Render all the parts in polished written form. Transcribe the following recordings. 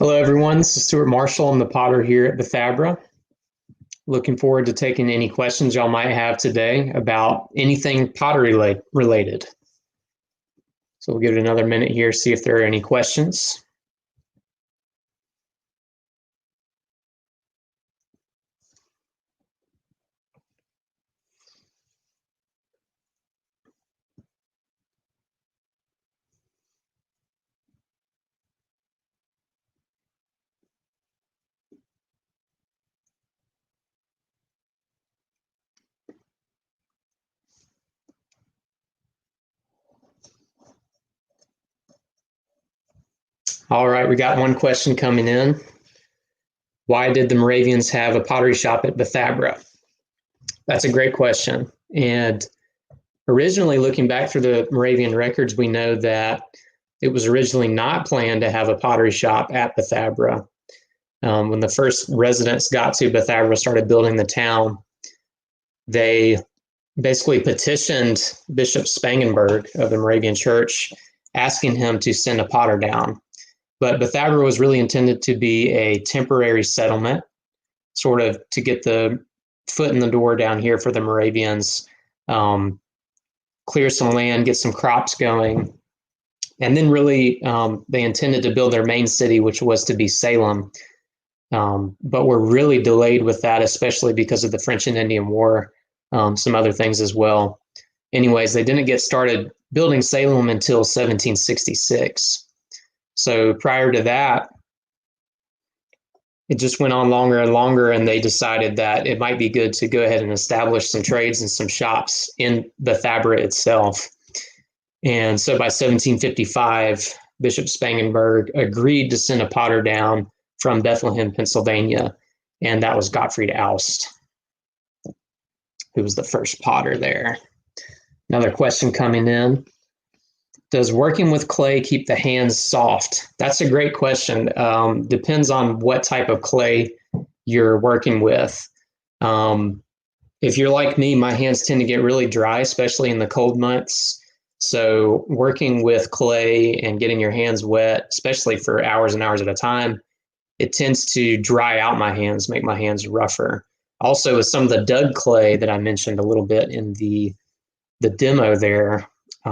Hello, everyone. This is Stuart Marshall. I'm the potter here at Bethabra. Looking forward to taking any questions y'all might have today about anything pottery related. So we'll give it another minute here, see if there are any questions. All right, we got one question coming in. Why did the Moravians have a pottery shop at Bethabra? That's a great question. And originally, looking back through the Moravian records, we know that it was originally not planned to have a pottery shop at Bethabra. When the first residents got to Bethabra, started building the town, they basically petitioned Bishop Spangenberg of the Moravian Church, asking him to send a potter down. But Bethabra was really intended to be a temporary settlement, sort of to get the foot in the door down here for the Moravians, clear some land, get some crops going. And then really they intended to build their main city, which was to be Salem. But were really delayed with that, especially because of the French and Indian War, some other things as well. Anyways, they didn't get started building Salem until 1766. So prior to that, it just went on longer and longer, and they decided that it might be good to go ahead and establish some trades and some shops in Bethabra itself. And so by 1755, Bishop Spangenberg agreed to send a potter down from Bethlehem, Pennsylvania, and that was Gottfried Aust, who was the first potter there. Another question coming in. Does working with clay keep the hands soft? That's a great question. Depends on what type of clay you're working with. If you're like me, my hands tend to get really dry, especially in the cold months. So working with clay and getting your hands wet, especially for hours and hours at a time, it tends to dry out my hands, make my hands rougher. Also, with some of the dug clay that I mentioned a little bit in the demo there,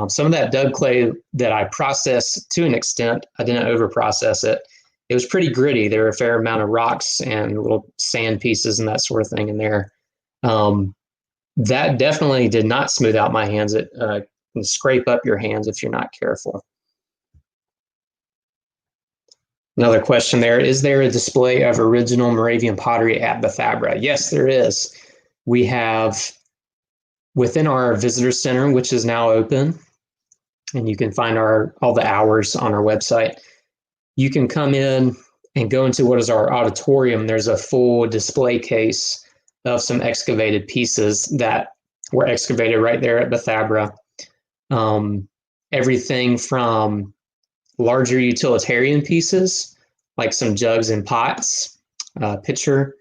some of that dug clay that I processed to an extent, I didn't over-process it. It was pretty gritty. There were a fair amount of rocks and little sand pieces and that sort of thing in there. That definitely did not smooth out my hands. It can scrape up your hands if you're not careful. Another question there. Is there a display of original Moravian pottery at Bethabra? Yes, there is. We have within our visitor center, which is now open, and you can find all the hours on our website. You can come in and go into what is our auditorium. There's a full display case of some excavated pieces that were excavated right there at Bethabra. Everything from larger utilitarian pieces, like some jugs and pots, pitcher,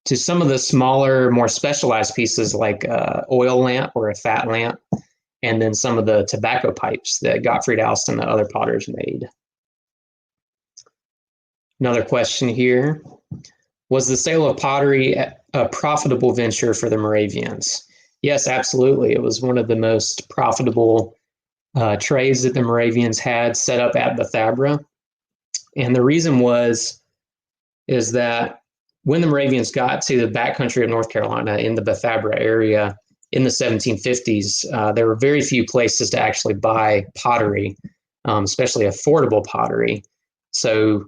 to some of the smaller, more specialized pieces like an oil lamp or a fat lamp, and then some of the tobacco pipes that Gottfried Aust and the other potters made. Another question here. Was the sale of pottery a profitable venture for the Moravians? Yes, absolutely. It was one of the most profitable trades that the Moravians had set up at Bethabra. And the reason is that when the Moravians got to the backcountry of North Carolina in the Bethabra area in the 1750s, there were very few places to actually buy pottery, especially affordable pottery. So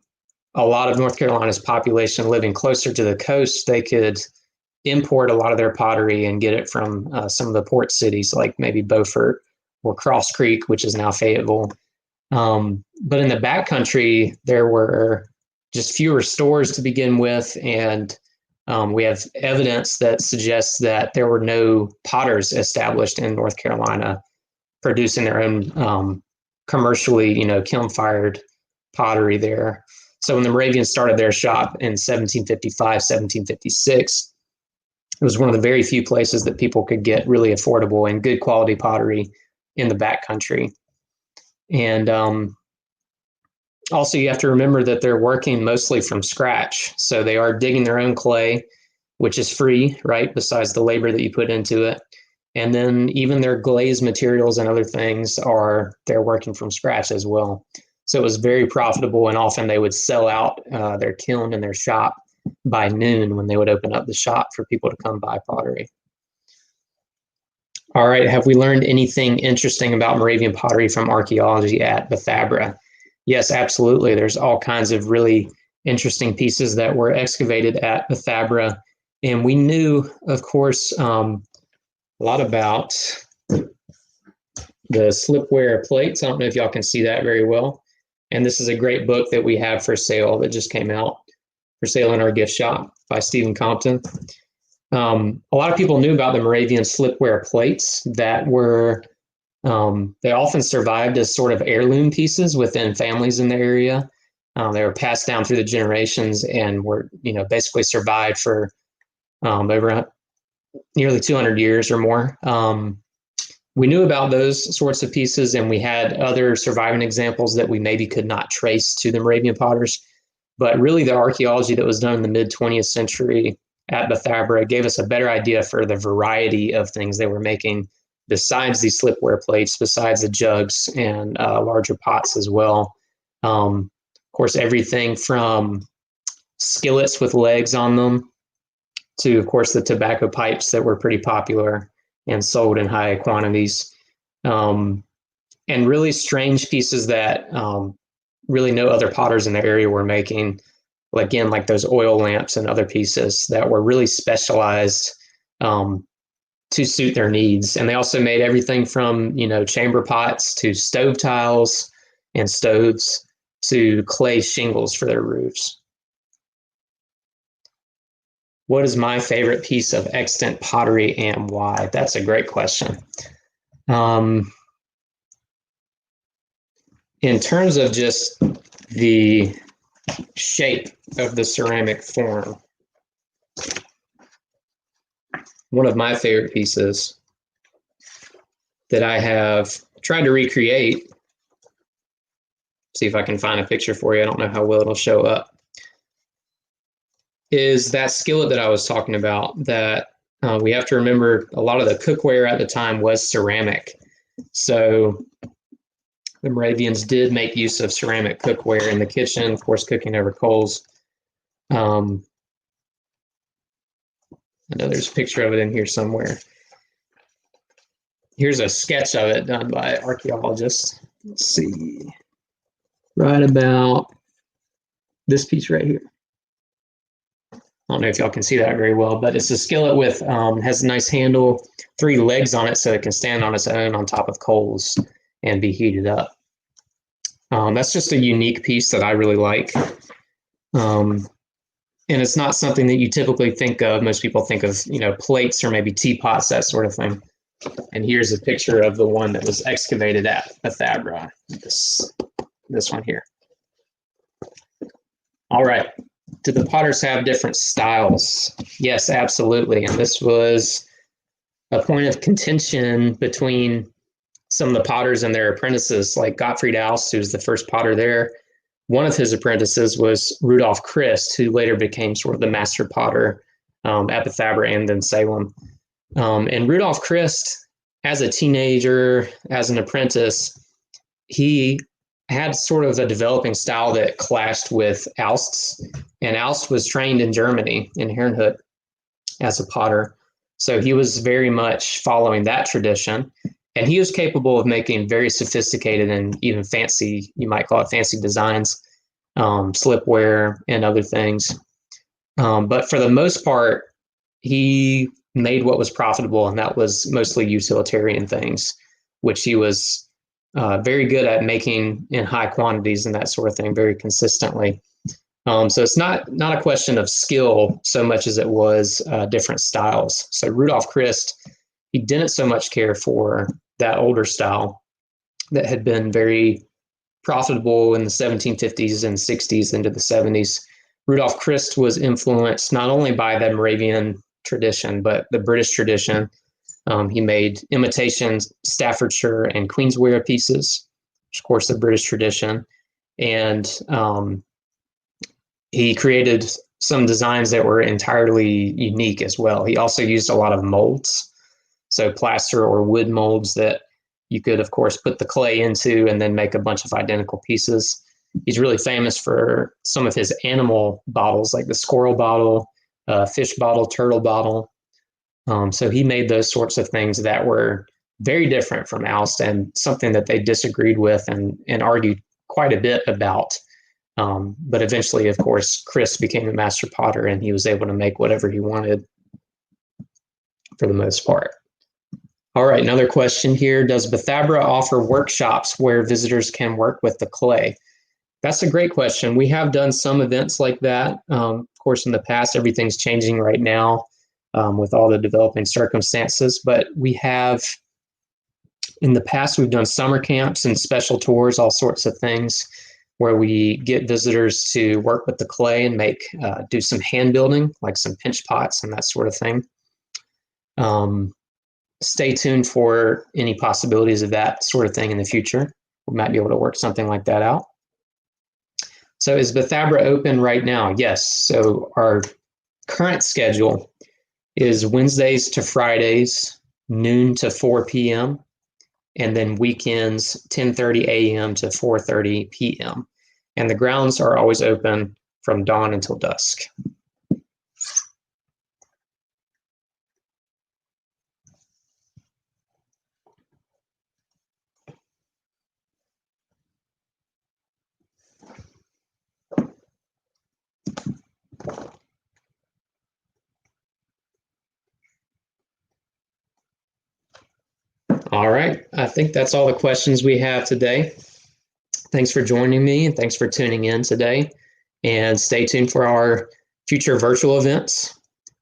a lot of North Carolina's population living closer to the coast, they could import a lot of their pottery and get it from some of the port cities like maybe Beaufort or Cross Creek, which is now Fayetteville. But in the backcountry, there were just fewer stores to begin with, and we have evidence that suggests that there were no potters established in North Carolina producing their own commercially, kiln-fired pottery there. So when the Moravians started their shop in 1755, 1756, it was one of the very few places that people could get really affordable and good quality pottery in the backcountry. And Also, you have to remember that they're working mostly from scratch. So they are digging their own clay, which is free, right? Besides the labor that you put into it. And then even their glazed materials and other things they're working from scratch as well. So it was very profitable, and often they would sell out their kiln and their shop by noon when they would open up the shop for people to come buy pottery. All right, have we learned anything interesting about Moravian pottery from archaeology at Bethabara? Yes, absolutely. There's all kinds of really interesting pieces that were excavated at Bethabara. And we knew, of course, a lot about the slipware plates. I don't know if y'all can see that very well. And this is a great book that we have for sale that just came out for sale in our gift shop by Stephen Compton. A lot of people knew about the Moravian slipware plates that were, they often survived as sort of heirloom pieces within families in the area. They were passed down through the generations and were, basically survived for over nearly 200 years or more. We knew about those sorts of pieces, and we had other surviving examples that we maybe could not trace to the Moravian potters. But really, the archaeology that was done in the mid-20th century at Bethabara gave us a better idea for the variety of things they were making besides these slipware plates, besides the jugs and larger pots as well. Of course, everything from skillets with legs on them to, of course, the tobacco pipes that were pretty popular and sold in high quantities. And really strange pieces that really no other potters in the area were making. Again, like those oil lamps and other pieces that were really specialized to suit their needs. And they also made everything from, chamber pots to stove tiles and stoves to clay shingles for their roofs. What is my favorite piece of extant pottery and why? That's a great question. In terms of just the shape of the ceramic form, one of my favorite pieces that I have tried to recreate, see if I can find a picture for you, I don't know how well it'll show up, is that skillet that I was talking about. That we have to remember a lot of the cookware at the time was ceramic. So the Moravians did make use of ceramic cookware in the kitchen, of course, cooking over coals. I know there's a picture of it in here somewhere. Here's a sketch of it done by archaeologists. Let's see. Right about this piece right here. I don't know if y'all can see that very well, but it's a skillet with, has a nice handle, 3 legs on it so it can stand on its own on top of coals and be heated up. That's just a unique piece that I really like. And it's not something that you typically think of. Most people think of, plates or maybe teapots, that sort of thing. And here's a picture of the one that was excavated at Bethabara, this one here. All right. Did the potters have different styles? Yes, absolutely. And this was a point of contention between some of the potters and their apprentices, like Gottfried Aust, who's the first potter there. One of his apprentices was Rudolf Christ, who later became sort of the master potter at Bethabara and then Salem. And Rudolf Christ, as a teenager, as an apprentice, he had sort of a developing style that clashed with Aust's. And Aust was trained in Germany, in Herrnhut, as a potter. So he was very much following that tradition. And he was capable of making very sophisticated and even fancy, you might call it fancy designs, slipware and other things. But for the most part, he made what was profitable, and that was mostly utilitarian things, which he was very good at making in high quantities and that sort of thing very consistently. So it's not a question of skill so much as it was different styles. So Rudolf Christ, he didn't so much care for that older style that had been very profitable in the 1750s and 60s into the 70s. Rudolf Christ was influenced not only by the Moravian tradition, but the British tradition. He made imitation Staffordshire and Queensware pieces, which of course the British tradition. and he created some designs that were entirely unique as well. He also used a lot of molds, so plaster or wood molds that you could, of course, put the clay into and then make a bunch of identical pieces. He's really famous for some of his animal bottles, like the squirrel bottle, fish bottle, turtle bottle. So he made those sorts of things that were very different from Alst, and something that they disagreed with and argued quite a bit about. But eventually, of course, Chris became a master potter, and he was able to make whatever he wanted for the most part. All right, another question here. Does Bethabara offer workshops where visitors can work with the clay? That's a great question. We have done some events like that. Of course, in the past, everything's changing right now with all the developing circumstances. But we have, in the past, we've done summer camps and special tours, all sorts of things, where we get visitors to work with the clay and do some hand building, like some pinch pots and that sort of thing. Stay tuned for any possibilities of that sort of thing in the future. We might be able to work something like that out. So is Bethabara open right now? Yes. So our current schedule is Wednesdays to Fridays, noon to 4 p.m., and then weekends, 10:30 a.m. to 4:30 p.m. And the grounds are always open from dawn until dusk. All right. I think that's all the questions we have today. Thanks for joining me, and thanks for tuning in today. And stay tuned for our future virtual events.